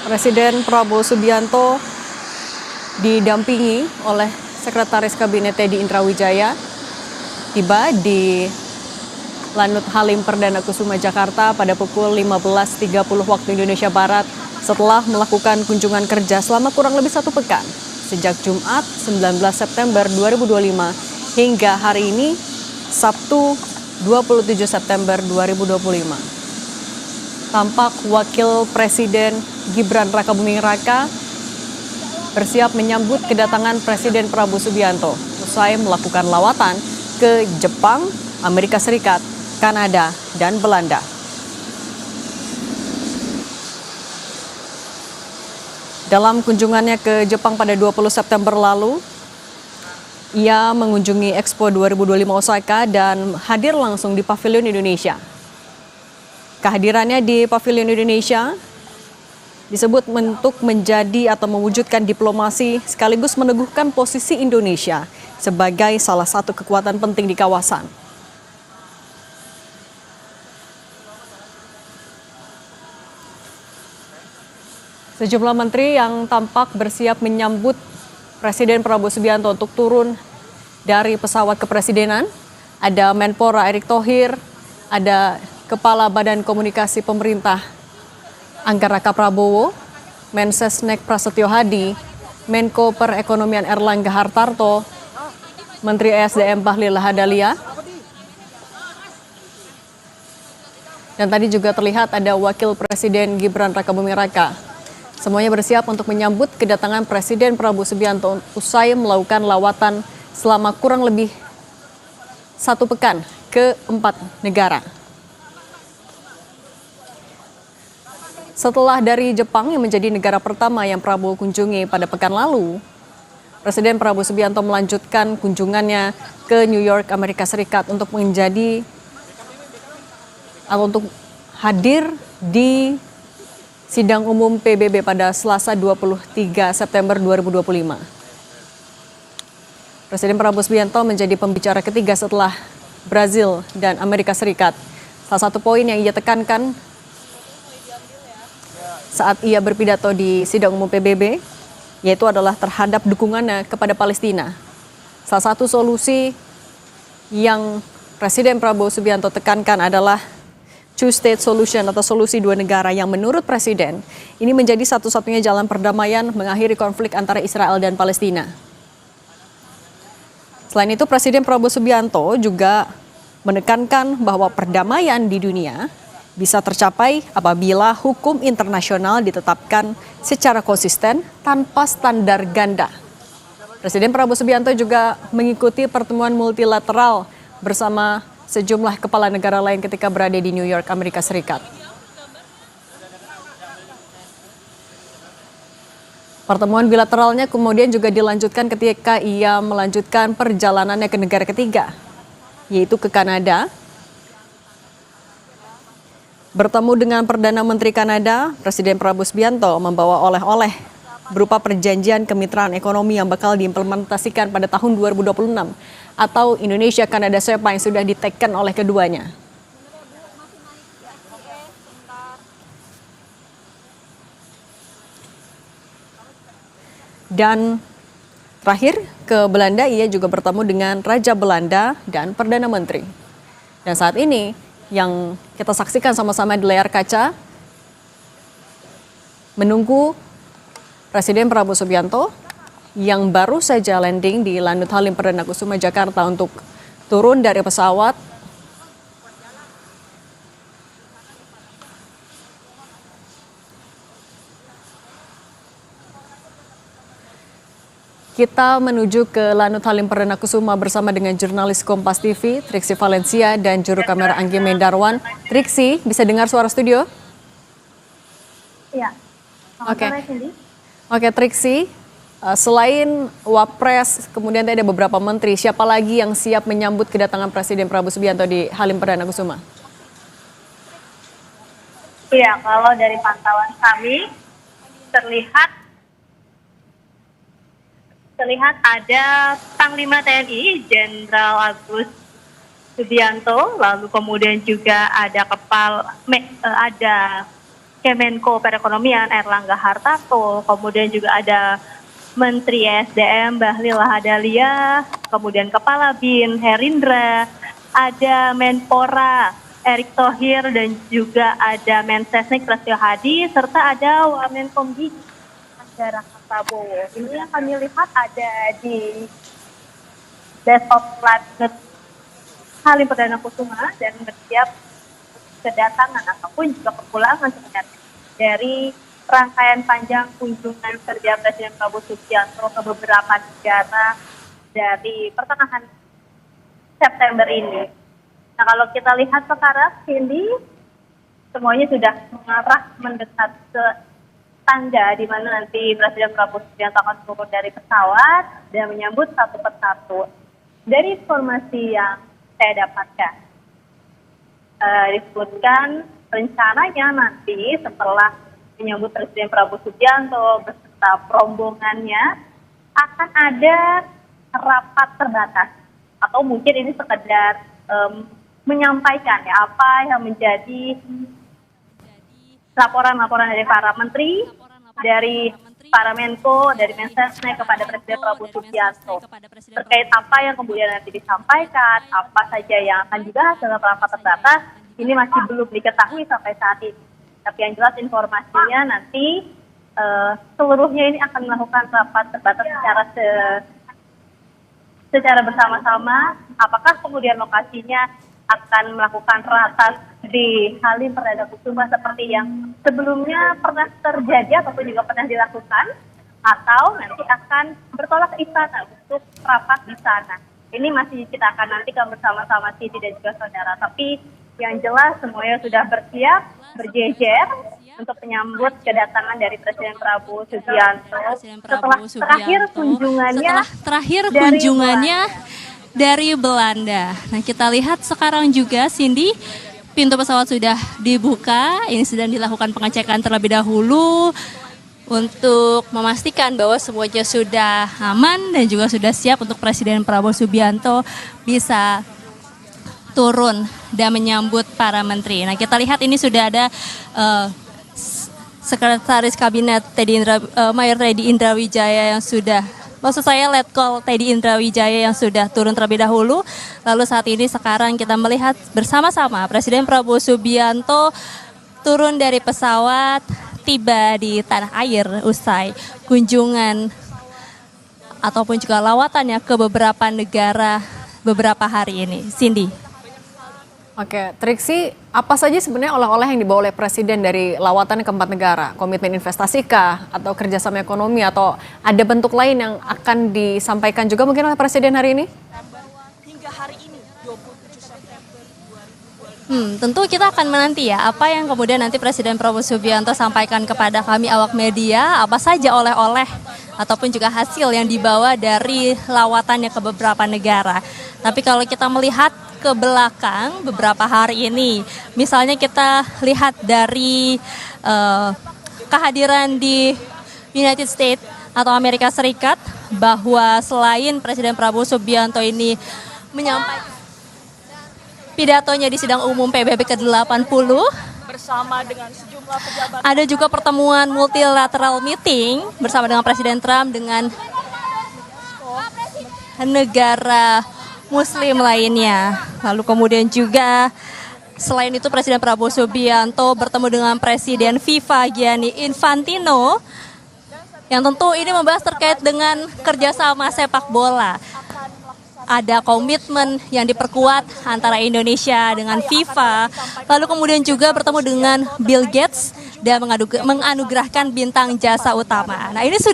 Presiden Prabowo Subianto didampingi oleh Sekretaris Kabinet Teddy Indrawijaya tiba di Lanut Halim Perdana Kusuma Jakarta pada pukul 15.30 waktu Indonesia Barat setelah melakukan kunjungan kerja selama kurang lebih 1 pekan sejak Jumat 19 September 2025 hingga hari ini Sabtu 27 September 2025. Tampak Wakil Presiden Gibran Rakabuming Raka bersiap menyambut kedatangan Presiden Prabowo Subianto usai melakukan lawatan ke Jepang, Amerika Serikat, Kanada, dan Belanda. Dalam kunjungannya ke Jepang pada 20 September lalu, ia mengunjungi Expo 2025 Osaka dan hadir langsung di Pavilion Indonesia. Kehadirannya di Pavilion Indonesia disebut untuk menjadi atau mewujudkan diplomasi sekaligus meneguhkan posisi Indonesia sebagai salah satu kekuatan penting di kawasan. Sejumlah menteri yang tampak bersiap menyambut Presiden Prabowo Subianto untuk turun dari pesawat kepresidenan. Ada Menpora Erick Thohir, ada Kepala Badan Komunikasi Pemerintah Angga Raka Prabowo, Mensesnek Prasetyo Hadi, Menko Perekonomian Erlangga Hartarto, Menteri ESDM Bahlil Lahadalia, dan tadi juga terlihat ada Wakil Presiden Gibran Rakabuming Raka. Semuanya bersiap untuk menyambut kedatangan Presiden Prabowo Subianto usai melakukan lawatan selama kurang lebih 1 pekan ke 4 negara. Setelah dari Jepang yang menjadi negara pertama yang Prabowo kunjungi pada pekan lalu, Presiden Prabowo Subianto melanjutkan kunjungannya ke New York, Amerika Serikat untuk untuk hadir di sidang umum PBB pada Selasa 23 September 2025. Presiden Prabowo Subianto menjadi pembicara ketiga setelah Brazil dan Amerika Serikat. Salah satu poin yang ia tekankan saat ia berpidato di sidang umum PBB, yaitu adalah terhadap dukungannya kepada Palestina. Salah satu solusi yang Presiden Prabowo Subianto tekankan adalah two-state solution atau solusi 2 negara yang menurut Presiden ini menjadi satu-satunya jalan perdamaian mengakhiri konflik antara Israel dan Palestina. Selain itu, Presiden Prabowo Subianto juga menekankan bahwa perdamaian di dunia bisa tercapai apabila hukum internasional ditetapkan secara konsisten tanpa standar ganda. Presiden Prabowo Subianto juga mengikuti pertemuan multilateral bersama sejumlah kepala negara lain ketika berada di New York, Amerika Serikat. Pertemuan bilateralnya kemudian juga dilanjutkan ketika ia melanjutkan perjalanannya ke negara ketiga, yaitu ke Kanada. Bertemu dengan Perdana Menteri Kanada, Presiden Prabowo Subianto membawa oleh-oleh berupa perjanjian kemitraan ekonomi yang bakal diimplementasikan pada tahun 2026 atau Indonesia-Kanada SEPA yang sudah diteken oleh keduanya. Dan terakhir ke Belanda, ia juga bertemu dengan Raja Belanda dan Perdana Menteri. Dan saat ini yang kita saksikan sama-sama di layar kaca, menunggu Presiden Prabowo Subianto yang baru saja landing di Lanut Halim Perdana Kusuma Jakarta untuk turun dari pesawat. Kita menuju ke Lanut Halim Perdana Kusuma bersama dengan jurnalis Kompas TV, Triksi Valencia, dan juru kamera Anggi Mendarwan. Triksi, bisa dengar suara studio? Iya. Oke, Triksi, selain Wapres, kemudian ada beberapa menteri, siapa lagi yang siap menyambut kedatangan Presiden Prabowo Subianto di Halim Perdana Kusuma? Iya, kalau dari pantauan kami terlihat ada Panglima TNI Jenderal Agus Subianto, lalu kemudian juga ada Kemenko Perekonomian Erlangga Hartarto, kemudian juga ada Menteri SDM Bahlil Lahadalia, kemudian Kepala BIN Herindra, ada Menpora Erick Thohir, dan juga ada Mensesnek Prasetyo Hadi, serta ada Wamenkomdi Raka Prabowo. Ini yang kami lihat ada di Depok Lanut Halim Perdana Kusuma dan bersiap kedatangan ataupun juga kepulangan sebenarnya dari rangkaian panjang kunjungan kerja Presiden Prabowo Subianto ke beberapa negara dari pertengahan September ini. Nah, kalau kita lihat sekarang, Cindy, semuanya sudah mengarah mendekat ke tangga di mana nanti Presiden Prabowo Subianto akan turun dari pesawat dan menyambut satu persatu. Dari informasi yang saya dapatkan, disebutkan rencananya nanti setelah menyambut Presiden Prabowo Subianto beserta rombongannya akan ada rapat terbatas, atau mungkin ini sekedar menyampaikan ya apa yang menjadi laporan-laporan dari para menteri, dari para Menko, dari Mensesnek kepada Presiden Prabowo Subianto terkait apa yang kemudian nanti disampaikan, apa saja yang akan dibahas dalam rapat terbatas, ini masih belum diketahui sampai saat ini. Tapi yang jelas informasinya nanti seluruhnya ini akan melakukan rapat terbatas secara bersama-sama. Apakah kemudian lokasinya akan melakukan ratas di Halim Perdana Kusuma seperti yang sebelumnya pernah terjadi ataupun juga pernah dilakukan, atau nanti akan bertolak ke istana untuk rapat di sana. Ini masih kita akan nantikan bersama-sama Siti dan juga saudara. Tapi yang jelas semuanya sudah bersiap, berjejer untuk menyambut kedatangan dari Presiden Prabowo Subianto setelah terakhir kunjungannya dari Belanda. Nah, kita lihat sekarang juga, Cindy, pintu pesawat sudah dibuka. Ini sedang dilakukan pengecekan terlebih dahulu untuk memastikan bahwa semuanya sudah aman dan juga sudah siap untuk Presiden Prabowo Subianto bisa turun dan menyambut para menteri. Nah, kita lihat ini sudah ada Sekretaris Kabinet Mayor Teddy Indrawijaya yang sudah, maksud saya Letkol Teddy Indrawijaya yang sudah turun terlebih dahulu. Lalu saat ini sekarang kita melihat bersama-sama Presiden Prabowo Subianto turun dari pesawat, tiba di tanah air usai kunjungan ataupun juga lawatannya ke beberapa negara beberapa hari ini. Cindy. Oke, Triksi, apa saja sebenarnya oleh-oleh yang dibawa oleh Presiden dari lawatan ke 4 negara? Komitmen investasi kah? Atau kerjasama ekonomi? Atau ada bentuk lain yang akan disampaikan juga mungkin oleh Presiden hari ini? Hingga hari ini, 27 September 2020. Tentu kita akan menanti ya, apa yang kemudian nanti Presiden Prabowo Subianto sampaikan kepada kami awak media, apa saja oleh-oleh ataupun juga hasil yang dibawa dari lawatannya ke beberapa negara. Tapi kalau kita melihat ke belakang beberapa hari ini, misalnya kita lihat dari kehadiran di United States atau Amerika Serikat, bahwa selain Presiden Prabowo Subianto ini menyampaikan pidatonya di sidang umum PBB ke-80, Bersama dengan sejumlah pejabat, ada juga pertemuan multilateral meeting bersama dengan Presiden Trump dengan negara Muslim lainnya. Lalu kemudian juga selain itu Presiden Prabowo Subianto bertemu dengan Presiden FIFA Gianni Infantino, yang tentu ini membahas terkait dengan kerjasama sepak bola. Ada komitmen yang diperkuat antara Indonesia dengan FIFA. Lalu kemudian juga bertemu dengan Bill Gates dan menganugerahkan bintang jasa utama. Nah, ini sudah